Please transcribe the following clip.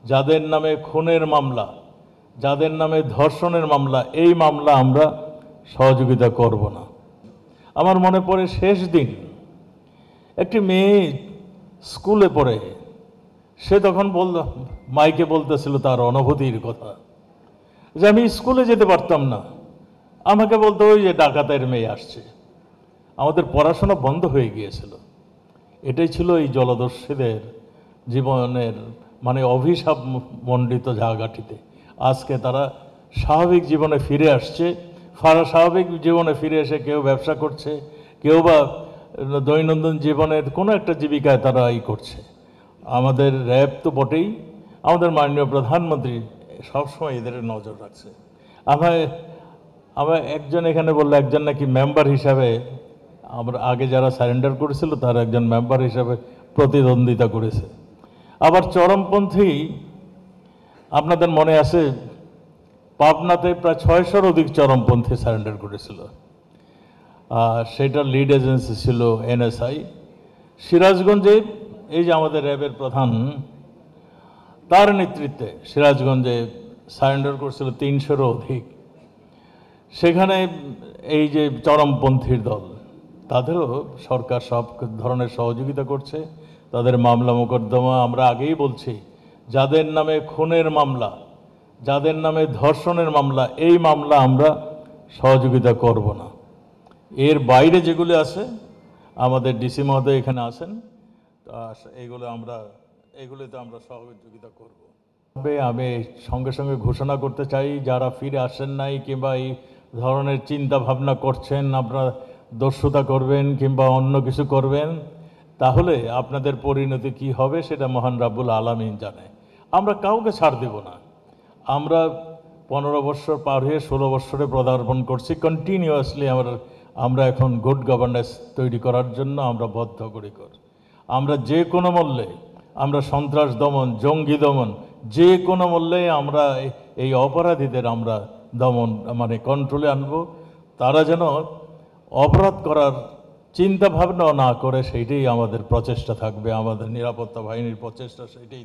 যাদের নামে খুনের মামলা, যাদের নামে ধর্ষণের মামলা, এই মামলা আমরা সহযোগিতা করব না। আমার মনে পড়ে শেষ দিন একটি মেয়ে স্কুলে পড়ে, সে তখন মাইকে বলতেছিল তার অনুভূতির কথা, যে আমি স্কুলে যেতে পারতাম না, আমাকে বলতো ওই যে ডাকাতের মেয়ে আসছে। আমাদের পড়াশোনা বন্ধ হয়ে গিয়েছিল। এটাই ছিল এই জলদস্যুদের জীবনের মানে অভিশাপ মণ্ডিত জায়গাটিতে। আজকে তারা স্বাভাবিক জীবনে ফিরে আসছে। স্বাভাবিক জীবনে ফিরে এসে কেউ ব্যবসা করছে, কেউ বা দৈনন্দিন জীবনের কোনো একটা জীবিকায় তারা করছে। আমাদের র্যাব তো বটেই, আমাদের মাননীয় প্রধানমন্ত্রী সবসময় এদের নজর রাখছে। আমার একজন এখানে বললো একজন নাকি মেম্বার হিসাবে, আমরা আগে যারা সারেন্ডার করেছিল তার একজন মেম্বার হিসাবে প্রতিদ্বন্দ্বিতা করেছে। আবার চরমপন্থী, আপনাদের মনে আছে পাবনাতে প্রায় 600-র অধিক চরমপন্থী সারেন্ডার করেছিল। সেটার লিড এজেন্সি ছিল NSI। সিরাজগঞ্জে এই যে আমাদের র্যাবের প্রধান, তার নেতৃত্বে সিরাজগঞ্জে সারেন্ডার করেছিল 300-রও অধিক। সেখানে এই যে চরমপন্থীর দল, তাদেরও সরকার সব ধরনের সহযোগিতা করছে। তাদের মামলা মোকদ্দমা, আমরা আগেই বলছি, যাদের নামে খুনের মামলা, যাদের নামে ধর্ষণের মামলা, এই মামলা আমরা সহযোগিতা করব না। এর বাইরে যেগুলো আছে, আমাদের ডিসি মহোদয় এখানে আছেন, এগুলোতে আমরা সহযোগিতা করব। আমি সঙ্গে সঙ্গে ঘোষণা করতে চাই, যারা ফিরে আসেন নাই কিংবা এই ধরনের চিন্তা ভাবনা করছেন আপনারা দস্যুতা করবেন কিংবা অন্য কিছু করবেন, তাহলে আপনাদের পরিণতি কি হবে সেটা মহান রাব্বুল আলামিন জানে। আমরা কাউকে ছাড় দেব না। আমরা 15 বছর পার হয়ে 16 বছরে পদার্পণ করছি। কন্টিনিউয়াসলি আমরা এখন গুড গভর্নেন্স তৈরি করার জন্য আমরা বদ্ধপরিকর। আমরা যে কোনো মূল্যে, আমরা সন্ত্রাস দমন, জঙ্গি দমন, যে কোনো মূল্যে আমরা এই অপরাধীদের আমরা দমন মানে কন্ট্রোলে আনব। তারা যেন অপরাধ করার চিন্তা ভাবনা না করে, সেইটাই আমাদের প্রচেষ্টা থাকবে, আমাদের নিরাপত্তা বাহিনীর প্রচেষ্টা সেইটাই।